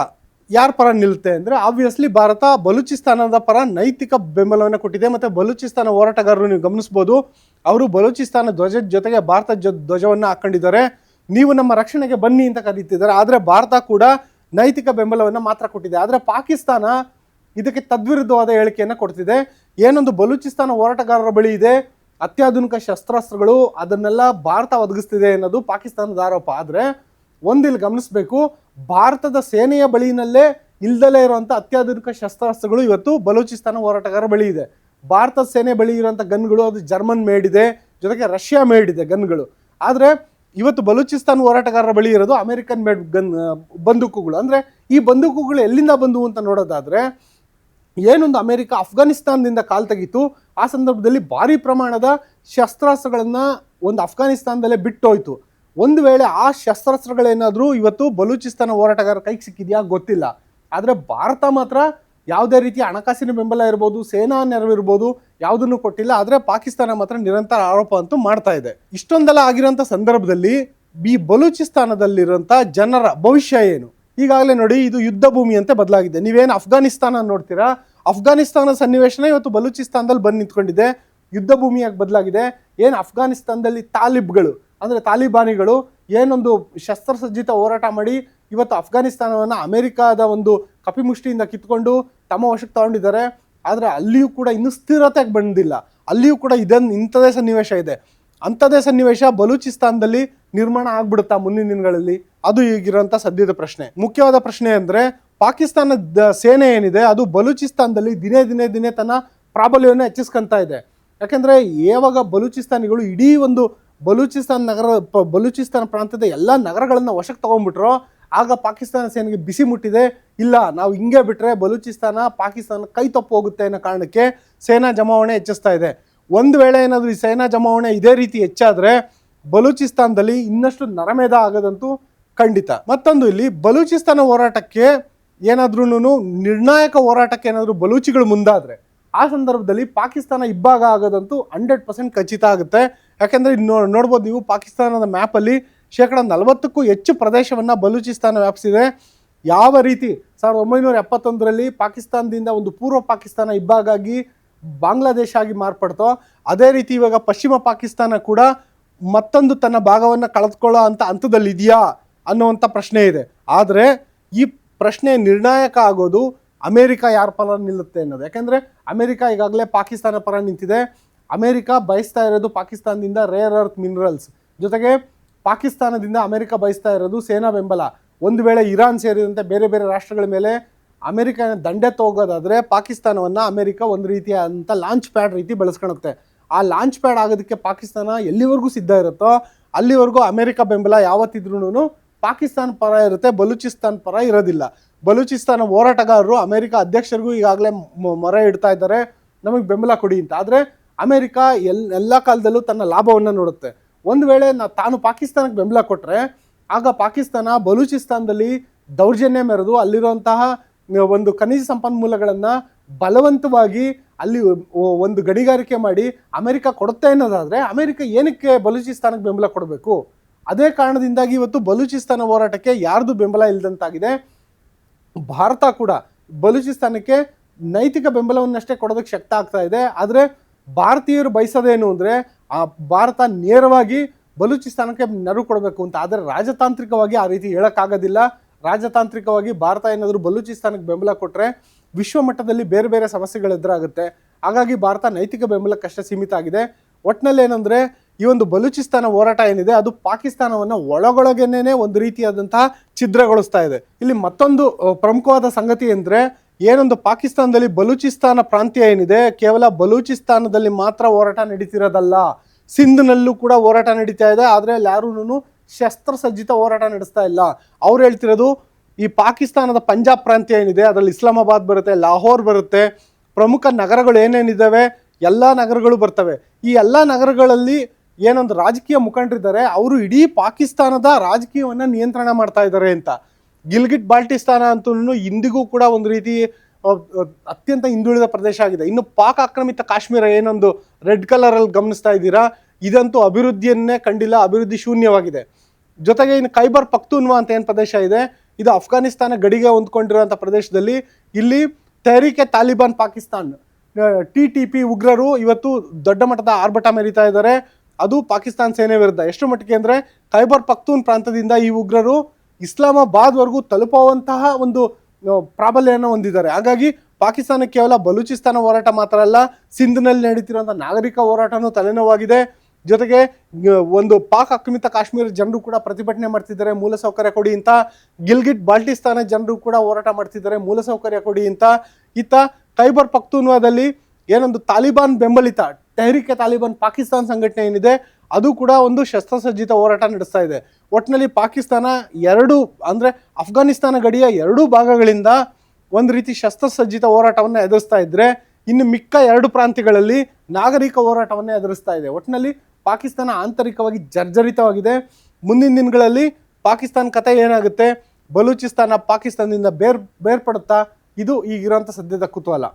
ಯಾರ ಪರ ನಿಲ್ಲುತ್ತೆ ಅಂದರೆ ಆಬ್ವಿಯಸ್ಲಿ ಭಾರತ ಬಲೂಚಿಸ್ತಾನದ ಪರ ನೈತಿಕ ಬೆಂಬಲವನ್ನು ಕೊಟ್ಟಿದೆ. ಮತ್ತು ಬಲೂಚಿಸ್ತಾನ ಹೋರಾಟಗಾರರು ನೀವು ಗಮನಿಸ್ಬೋದು, ಅವರು ಬಲೂಚಿಸ್ತಾನ ಧ್ವಜದ ಜೊತೆಗೆ ಭಾರತ ಧ್ವಜವನ್ನು ಹಾಕೊಂಡಿದ್ದಾರೆ. ನೀವು ನಮ್ಮ ರಕ್ಷಣೆಗೆ ಬನ್ನಿ ಅಂತ ಕರೀತಿದ್ದಾರೆ. ಆದರೆ ಭಾರತ ಕೂಡ ನೈತಿಕ ಬೆಂಬಲವನ್ನು ಮಾತ್ರ ಕೊಟ್ಟಿದೆ. ಆದರೆ ಪಾಕಿಸ್ತಾನ ಇದಕ್ಕೆ ತದ್ವಿರುದ್ಧವಾದ ಹೇಳಿಕೆಯನ್ನು ಕೊಡ್ತಿದೆ. ಏನೊಂದು ಬಲೂಚಿಸ್ತಾನ ಹೋರಾಟಗಾರರ ಬಳಿ ಇದೆ ಅತ್ಯಾಧುನಿಕ ಶಸ್ತ್ರಾಸ್ತ್ರಗಳು, ಅದನ್ನೆಲ್ಲ ಭಾರತ ಒದಗಿಸ್ತಿದೆ ಅನ್ನೋದು ಪಾಕಿಸ್ತಾನದ ಆರೋಪ. ಆದರೆ ಒಂದಿಲ್ಲಿ ಗಮನಿಸಬೇಕು, ಭಾರತದ ಸೇನೆಯ ಬಳಿನಲ್ಲೇ ಇಲ್ದಲೇ ಇರುವಂಥ ಅತ್ಯಾಧುನಿಕ ಶಸ್ತ್ರಾಸ್ತ್ರಗಳು ಇವತ್ತು ಬಲೂಚಿಸ್ತಾನ ಹೋರಾಟಗಾರ ಬಳಿ ಇದೆ. ಭಾರತದ ಸೇನೆ ಬಳಿ ಇರುವಂಥ ಗನ್ಗಳು ಅದು ಜರ್ಮನ್ ಮೇಡ್ ಇದೆ, ಜೊತೆಗೆ ರಷ್ಯಾ ಮೇಡ್ ಇದೆ ಗನ್ಗಳು. ಆದರೆ ಇವತ್ತು ಬಲೂಚಿಸ್ತಾನ ಹೋರಾಟಗಾರರ ಬಳಿ ಇರೋದು ಅಮೆರಿಕನ್ ಮೇಡ್ ಬಂದೂಕುಗಳು. ಅಂದರೆ ಈ ಬಂದೂಕುಗಳು ಎಲ್ಲಿಂದ ಬಂದವು ಅಂತ ನೋಡೋದಾದರೆ, ಏನೊಂದು ಅಮೆರಿಕ ಅಫ್ಘಾನಿಸ್ತಾನದಿಂದ ಕಾಲು ತೆಗಿತು, ಆ ಸಂದರ್ಭದಲ್ಲಿ ಭಾರಿ ಪ್ರಮಾಣದ ಶಸ್ತ್ರಾಸ್ತ್ರಗಳನ್ನು ಒಂದು ಅಫ್ಘಾನಿಸ್ತಾನದಲ್ಲೇ ಬಿಟ್ಟೋಯ್ತು. ಒಂದು ವೇಳೆ ಆ ಶಸ್ತ್ರಾಸ್ತ್ರಗಳೇನಾದರೂ ಇವತ್ತು ಬಲೂಚಿಸ್ತಾನ ಹೋರಾಟಗಾರ ಕೈಗೆ ಸಿಕ್ಕಿದೆಯಾ ಗೊತ್ತಿಲ್ಲ. ಆದರೆ ಭಾರತ ಮಾತ್ರ ಯಾವುದೇ ರೀತಿಯ ಹಣಕಾಸಿನ ಬೆಂಬಲ ಇರ್ಬೋದು, ಸೇನಾ ನೆರವಿರ್ಬೋದು, ಯಾವುದನ್ನು ಕೊಟ್ಟಿಲ್ಲ. ಆದರೆ ಪಾಕಿಸ್ತಾನ ಮಾತ್ರ ನಿರಂತರ ಆರೋಪ ಅಂತೂ ಮಾಡ್ತಾ ಇದೆ. ಇಷ್ಟೊಂದೆಲ್ಲ ಆಗಿರೋಂಥ ಸಂದರ್ಭದಲ್ಲಿ ಈ ಬಲೂಚಿಸ್ತಾನದಲ್ಲಿರೋಂಥ ಜನರ ಭವಿಷ್ಯ ಏನು? ಈಗಾಗಲೇ ನೋಡಿ, ಇದು ಯುದ್ಧ ಭೂಮಿಯಂತೆ ಬದಲಾಗಿದೆ. ನೀವೇನು ಅಫ್ಘಾನಿಸ್ತಾನ ನೋಡ್ತೀರಾ, ಅಫ್ಘಾನಿಸ್ತಾನ ಸನ್ನಿವೇಶನ ಇವತ್ತು ಬಲೂಚಿಸ್ತಾನದಲ್ಲಿ ಬಂದು ನಿಂತ್ಕೊಂಡಿದೆ, ಯುದ್ಧ ಭೂಮಿಯಾಗಿ ಬದಲಾಗಿದೆ. ಏನು ಅಫ್ಘಾನಿಸ್ತಾನದಲ್ಲಿ ಅಂದರೆ ತಾಲಿಬಾನಿಗಳು ಏನೊಂದು ಶಸ್ತ್ರಸಜ್ಜಿತ ಹೋರಾಟ ಮಾಡಿ ಇವತ್ತು ಅಫ್ಘಾನಿಸ್ತಾನವನ್ನು ಅಮೆರಿಕಾದ ಒಂದು ಕಪಿಮುಷ್ಟಿಯಿಂದ ಕಿತ್ಕೊಂಡು ತಮ್ಮ ವಶಕ್ಕೆ ತಗೊಂಡಿದ್ದಾರೆ. ಆದರೆ ಅಲ್ಲಿಯೂ ಕೂಡ ಇನ್ನೂ ಸ್ಥಿರತೆಗೆ ಬಂದಿಲ್ಲ. ಅಲ್ಲಿಯೂ ಕೂಡ ಇಂಥದೇ ಸನ್ನಿವೇಶ ಇದೆ. ಅಂಥದೇ ಸನ್ನಿವೇಶ ಬಲೂಚಿಸ್ತಾನದಲ್ಲಿ ನಿರ್ಮಾಣ ಆಗ್ಬಿಡುತ್ತಾ ಮುಂದಿನ ದಿನಗಳಲ್ಲಿ? ಅದು ಈಗಿರೋಂಥ ಸದ್ಯದ ಪ್ರಶ್ನೆ. ಮುಖ್ಯವಾದ ಪ್ರಶ್ನೆ ಅಂದರೆ, ಪಾಕಿಸ್ತಾನದ ಸೇನೆ ಏನಿದೆ ಅದು ಬಲೂಚಿಸ್ತಾನದಲ್ಲಿ ದಿನೇ ತನ್ನ ಪ್ರಾಬಲ್ಯವನ್ನು ಹೆಚ್ಚಿಸ್ಕೊತಾ ಇದೆ. ಯಾಕೆಂದರೆ ಯಾವಾಗ ಬಲೂಚಿಸ್ತಾನಿಗಳು ಇಡೀ ಒಂದು ಬಲೂಚಿಸ್ತಾನ ಪ್ರಾಂತ್ಯದ ಎಲ್ಲ ನಗರಗಳನ್ನು ವಶಕ್ಕೆ ತಗೊಂಡ್ಬಿಟ್ರೋ, ಆಗ ಪಾಕಿಸ್ತಾನ ಸೇನೆಗೆ ಬಿಸಿ ಮುಟ್ಟಿದೆ. ಇಲ್ಲ, ನಾವು ಹಿಂಗೆ ಬಿಟ್ಟರೆ ಪಾಕಿಸ್ತಾನ ಕೈ ತಪ್ಪು ಹೋಗುತ್ತೆ ಅನ್ನೋ ಕಾರಣಕ್ಕೆ ಸೇನಾ ಜಮಾವಣೆ ಹೆಚ್ಚಿಸ್ತಾ ಇದೆ. ಒಂದು ವೇಳೆ ಏನಾದರೂ ಈ ಸೇನಾ ಜಮಾವಣೆ ಇದೇ ರೀತಿ ಹೆಚ್ಚಾದರೆ ಬಲೂಚಿಸ್ತಾನದಲ್ಲಿ ಇನ್ನಷ್ಟು ನರಮೇಧ ಆಗೋದಂತೂ ಖಂಡಿತ. ಮತ್ತೊಂದು, ಇಲ್ಲಿ ಬಲೂಚಿಸ್ತಾನ ಹೋರಾಟಕ್ಕೆ ಏನಾದ್ರೂ ನಿರ್ಣಾಯಕ ಹೋರಾಟಕ್ಕೆ ಏನಾದರೂ ಬಲೂಚಿಗಳು ಮುಂದಾದರೆ ಆ ಸಂದರ್ಭದಲ್ಲಿ ಪಾಕಿಸ್ತಾನ ಇಬ್ಬಾಗ ಆಗೋದಂತೂ 100% ಖಚಿತ ಆಗುತ್ತೆ. ಯಾಕೆಂದರೆ ನೋಡ್ಬೋದು ನೀವು, ಪಾಕಿಸ್ತಾನದ ಮ್ಯಾಪಲ್ಲಿ 40%ಕ್ಕೂ ಹೆಚ್ಚು ಪ್ರದೇಶವನ್ನು ಬಲೂಚಿಸ್ತಾನ ವ್ಯಾಪಿಸಿದೆ. ಯಾವ ರೀತಿ 1971ರಲ್ಲಿ ಪಾಕಿಸ್ತಾನದಿಂದ ಒಂದು ಪೂರ್ವ ಪಾಕಿಸ್ತಾನ ಇಬ್ಬಾಗಾಗಿ ಬಾಂಗ್ಲಾದೇಶ ಆಗಿ ಮಾರ್ಪಡ್ತೋ, ಅದೇ ರೀತಿ ಇವಾಗ ಪಶ್ಚಿಮ ಪಾಕಿಸ್ತಾನ ಕೂಡ ಮತ್ತೊಂದು ತನ್ನ ಭಾಗವನ್ನು ಕಳೆದುಕೊಳ್ಳೋ ಅಂತ ಹಂತದಲ್ಲಿ ಇದೆಯಾ ಅನ್ನುವಂಥ ಪ್ರಶ್ನೆ ಇದೆ. ಆದರೆ ಈ ಪ್ರಶ್ನೆ ನಿರ್ಣಾಯಕ ಆಗೋದು ಅಮೇರಿಕ ಯಾರ ಪರ ನಿಲ್ಲುತ್ತೆ ಅನ್ನೋದು. ಯಾಕೆಂದರೆ ಅಮೇರಿಕ ಈಗಾಗಲೇ ಪಾಕಿಸ್ತಾನ ಪರ ನಿಂತಿದೆ. ಅಮೇರಿಕ ಬಯಸ್ತಾ ಇರೋದು ಪಾಕಿಸ್ತಾನದಿಂದ ರೇರ್ ಅರ್ತ್ ಮಿನರಲ್ಸ್, ಜೊತೆಗೆ ಪಾಕಿಸ್ತಾನದಿಂದ ಅಮೇರಿಕ ಬಯಸ್ತಾ ಇರೋದು ಸೇನಾ ಬೆಂಬಲ. ಒಂದು ವೇಳೆ ಇರಾನ್ ಸೇರಿದಂತೆ ಬೇರೆ ಬೇರೆ ರಾಷ್ಟ್ರಗಳ ಮೇಲೆ ಅಮೇರಿಕ ದಂಡೆ ತಗೋದಾದರೆ ಪಾಕಿಸ್ತಾನವನ್ನು ಅಮೇರಿಕ ಒಂದು ರೀತಿಯಾದಂಥ ಲಾಂಚ್ ಪ್ಯಾಡ್ ರೀತಿ ಬೆಳೆಸ್ಕೊಳುತ್ತೆ. ಆ ಲಾಂಚ್ ಪ್ಯಾಡ್ ಆಗೋದಕ್ಕೆ ಪಾಕಿಸ್ತಾನ ಎಲ್ಲಿವರೆಗೂ ಸಿದ್ಧ ಇರುತ್ತೋ ಅಲ್ಲಿವರೆಗೂ ಅಮೇರಿಕ ಬೆಂಬಲ ಯಾವತ್ತಿದ್ರೂ ಪಾಕಿಸ್ತಾನ ಪರ ಇರುತ್ತೆ, ಬಲೂಚಿಸ್ತಾನ್ ಪರ ಇರೋದಿಲ್ಲ. ಬಲೂಚಿಸ್ತಾನ ಹೋರಾಟಗಾರರು ಅಮೇರಿಕ ಅಧ್ಯಕ್ಷರಿಗೂ ಈಗಾಗಲೇ ಮೊರೆ ಇಡ್ತಾ ಇದ್ದಾರೆ, ನಮಗೆ ಬೆಂಬಲ ಕೊಡಿ ಅಂತ. ಆದರೆ ಅಮೇರಿಕ ಎಲ್ಲ ಕಾಲದಲ್ಲೂ ತನ್ನ ಲಾಭವನ್ನು ನೋಡುತ್ತೆ. ಒಂದು ವೇಳೆ ತಾನು ಪಾಕಿಸ್ತಾನಕ್ಕೆ ಬೆಂಬಲ ಕೊಟ್ಟರೆ ಆಗ ಪಾಕಿಸ್ತಾನ ಬಲೂಚಿಸ್ತಾನದಲ್ಲಿ ದೌರ್ಜನ್ಯ ಮೆರೆದು ಅಲ್ಲಿರುವಂತಹ ಒಂದು ಖನಿಜ ಸಂಪನ್ಮೂಲಗಳನ್ನು ಬಲವಂತವಾಗಿ ಅಲ್ಲಿ ಒಂದು ಗಣಿಗಾರಿಕೆ ಮಾಡಿ ಅಮೇರಿಕ ಕೊಡುತ್ತೆ ಅನ್ನೋದಾದರೆ ಅಮೇರಿಕ ಏನಕ್ಕೆ ಬಲೂಚಿಸ್ತಾನಕ್ಕೆ ಬೆಂಬಲ ಕೊಡಬೇಕು? ಅದೇ ಕಾರಣದಿಂದಾಗಿ ಇವತ್ತು ಬಲೂಚಿಸ್ತಾನ ಹೋರಾಟಕ್ಕೆ ಯಾರ್ದು ಬೆಂಬಲ ಇಲ್ಲದಂತಾಗಿದೆ. ಭಾರತ ಕೂಡ ಬಲೂಚಿಸ್ತಾನಕ್ಕೆ ನೈತಿಕ ಬೆಂಬಲವನ್ನಷ್ಟೇ ಕೊಡೋದಕ್ಕೆ ಶಕ್ತ ಆಗ್ತಾ ಇದೆ. ಆದರೆ ಭಾರತೀಯರು ಬಯಸೋದೇನು ಅಂದರೆ ಆ ಭಾರತ ನೇರವಾಗಿ ಬಲೂಚಿಸ್ತಾನಕ್ಕೆ ನೆರವು ಕೊಡಬೇಕು ಅಂತ. ಆದರೆ ರಾಜತಾಂತ್ರಿಕವಾಗಿ ಆ ರೀತಿ ಹೇಳೋಕ್ಕಾಗೋದಿಲ್ಲ. ರಾಜತಾಂತ್ರಿಕವಾಗಿ ಭಾರತ ಏನಾದರೂ ಬಲೂಚಿಸ್ತಾನಕ್ಕೆ ಬೆಂಬಲ ಕೊಟ್ಟರೆ ವಿಶ್ವ ಮಟ್ಟದಲ್ಲಿ ಬೇರೆ ಬೇರೆ ಸಮಸ್ಯೆಗಳು ಎದುರಾಗುತ್ತೆ. ಹಾಗಾಗಿ ಭಾರತ ನೈತಿಕ ಬೆಂಬಲಕ್ಕಷ್ಟೇ ಸೀಮಿತ ಆಗಿದೆ. ಒಟ್ಟಿನಲ್ಲಿ ಏನಂದರೆ ಈ ಒಂದು ಬಲೂಚಿಸ್ತಾನ ಹೋರಾಟ ಏನಿದೆ ಅದು ಪಾಕಿಸ್ತಾನವನ್ನು ಒಳಗೊಳಗೇನೆ ಒಂದು ರೀತಿಯಾದಂತಹ ಛಿದ್ರಗೊಳಿಸ್ತಾ ಇದೆ. ಇಲ್ಲಿ ಮತ್ತೊಂದು ಪ್ರಮುಖವಾದ ಸಂಗತಿ ಅಂದರೆ ಏನೊಂದು ಪಾಕಿಸ್ತಾನದಲ್ಲಿ ಬಲೂಚಿಸ್ತಾನ ಪ್ರಾಂತ್ಯ ಏನಿದೆ ಕೇವಲ ಬಲೂಚಿಸ್ತಾನದಲ್ಲಿ ಮಾತ್ರ ಹೋರಾಟ ನಡೀತಿರೋದಲ್ಲ, ಸಿಂಧ್ನಲ್ಲೂ ಕೂಡ ಹೋರಾಟ ನಡೀತಾ ಇದೆ. ಆದರೆ ಅಲ್ಲಿ ಯಾರೂ ಶಸ್ತ್ರಸಜ್ಜಿತ ಹೋರಾಟ ನಡೆಸ್ತಾ ಇಲ್ಲ. ಅವ್ರು ಹೇಳ್ತಿರೋದು ಈ ಪಾಕಿಸ್ತಾನದ ಪಂಜಾಬ್ ಪ್ರಾಂತ್ಯ ಏನಿದೆ ಅದರಲ್ಲಿ ಇಸ್ಲಾಮಾಬಾದ್ ಬರುತ್ತೆ, ಲಾಹೋರ್ ಬರುತ್ತೆ, ಪ್ರಮುಖ ನಗರಗಳು ಏನೇನಿದ್ದಾವೆ ಎಲ್ಲ ನಗರಗಳು ಬರ್ತವೆ. ಈ ಎಲ್ಲ ನಗರಗಳಲ್ಲಿ ಏನೊಂದು ರಾಜಕೀಯ ಮುಖಂಡರಿದ್ದಾರೆ, ಅವರು ಇಡೀ ಪಾಕಿಸ್ತಾನದ ರಾಜಕೀಯವನ್ನು ನಿಯಂತ್ರಣ ಮಾಡ್ತಾ ಇದ್ದಾರೆ ಅಂತ. ಗಿಲ್ಗಿಟ್ ಬಾಲ್ಟಿಸ್ತಾನ ಅಂತೂ ಇಂದಿಗೂ ಕೂಡ ಒಂದು ರೀತಿ ಅತ್ಯಂತ ಹಿಂದುಳಿದ ಪ್ರದೇಶ ಆಗಿದೆ. ಇನ್ನು ಪಾಕ್ ಆಕ್ರಮಿತ ಕಾಶ್ಮೀರ ಏನೊಂದು ರೆಡ್ ಕಲರಲ್ಲಿ ಗಮನಿಸ್ತಾ ಇದ್ದೀರಾ, ಇದಂತೂ ಅಭಿವೃದ್ಧಿಯನ್ನೇ ಕಂಡಿಲ್ಲ, ಅಭಿವೃದ್ಧಿ ಶೂನ್ಯವಾಗಿದೆ. ಜೊತೆಗೆ ಇನ್ನು ಖೈಬರ್ ಪಖ್ತೂನ್ವಾ ಅಂತ ಏನು ಪ್ರದೇಶ ಇದೆ, ಇದು ಅಫ್ಘಾನಿಸ್ತಾನ ಗಡಿಗೆ ಹೊಂದ್ಕೊಂಡಿರುವಂಥ ಪ್ರದೇಶದಲ್ಲಿ ಇಲ್ಲಿ ತೆಹರೀಕೆ ತಾಲಿಬಾನ್ ಪಾಕಿಸ್ತಾನ್ TTP ಉಗ್ರರು ಇವತ್ತು ದೊಡ್ಡ ಮಟ್ಟದ ಆರ್ಭಟ ಮೆರೀತಾ ಇದ್ದಾರೆ. ಅದು ಪಾಕಿಸ್ತಾನ ಸೇನೆ ವಿರುದ್ಧ. ಎಷ್ಟು ಮಟ್ಟಿಗೆ ಅಂದರೆ ಖೈಬರ್ ಪಖ್ತೂನ್ ಪ್ರಾಂತದಿಂದ ಈ ಉಗ್ರರು ಇಸ್ಲಾಮಾಬಾದ್ವರೆಗೂ ತಲುಪುವಂತಹ ಒಂದು ಪ್ರಾಬಲ್ಯವನ್ನು ಹೊಂದಿದ್ದಾರೆ. ಹಾಗಾಗಿ ಪಾಕಿಸ್ತಾನ ಕೇವಲ ಬಲೂಚಿಸ್ತಾನ ಹೋರಾಟ ಮಾತ್ರ ಅಲ್ಲ, ಸಿಂಧ್ನಲ್ಲಿ ನಡೀತಿರುವಂಥ ನಾಗರಿಕ ಹೋರಾಟನೂ ತಲೆನೋವಾಗಿದೆ. ಜೊತೆಗೆ ಒಂದು ಪಾಕ್ ಆಕ್ರಮಿತ ಕಾಶ್ಮೀರ ಜನರು ಕೂಡ ಪ್ರತಿಭಟನೆ ಮಾಡ್ತಿದ್ದಾರೆ, ಮೂಲಸೌಕರ್ಯ ಕೊಡಿ ಅಂತ. ಗಿಲ್ಗಿಟ್ ಬಾಲ್ಟಿಸ್ತಾನ ಜನರು ಕೂಡ ಹೋರಾಟ ಮಾಡ್ತಿದ್ದಾರೆ, ಮೂಲಸೌಕರ್ಯ ಕೊಡಿ ಅಂತ. ಇತ್ತ ಖೈಬರ್ ಪಖ್ತೂನ್ವಾದಲ್ಲಿ ಏನೊಂದು ತಾಲಿಬಾನ್ ಬೆಂಬಲಿತ ತೆಹರೀಕೆ ತಾಲಿಬಾನ್ ಪಾಕಿಸ್ತಾನ ಸಂಘಟನೆ ಏನಿದೆ ಅದು ಕೂಡ ಒಂದು ಶಸ್ತ್ರಸಜ್ಜಿತ ಹೋರಾಟ ನಡೆಸ್ತಾ ಇದೆ. ಒಟ್ಟಿನಲ್ಲಿ ಪಾಕಿಸ್ತಾನ ಎರಡು ಅಂದರೆ ಅಫ್ಘಾನಿಸ್ತಾನ ಗಡಿಯ ಎರಡೂ ಭಾಗಗಳಿಂದ ಒಂದು ರೀತಿ ಶಸ್ತ್ರಸಜ್ಜಿತ ಹೋರಾಟವನ್ನು ಎದುರಿಸ್ತಾ ಇದ್ದರೆ ಇನ್ನು ಮಿಕ್ಕ ಎರಡು ಪ್ರಾಂತ್ಯಗಳಲ್ಲಿ ನಾಗರಿಕ ಹೋರಾಟವನ್ನೇ ಎದುರಿಸ್ತಾ ಇದೆ. ಒಟ್ಟಿನಲ್ಲಿ ಪಾಕಿಸ್ತಾನ ಆಂತರಿಕವಾಗಿ ಜರ್ಜರಿತವಾಗಿದೆ. ಮುಂದಿನ ದಿನಗಳಲ್ಲಿ ಪಾಕಿಸ್ತಾನ ಕತೆ ಏನಾಗುತ್ತೆ, ಬಲೂಚಿಸ್ತಾನ ಪಾಕಿಸ್ತಾನದಿಂದ ಬೇರ್ಪಡುತ್ತಾ, ಇದು ಈಗಿರೋಂಥ ಸದ್ಯದ ಕುತೂಹಲ.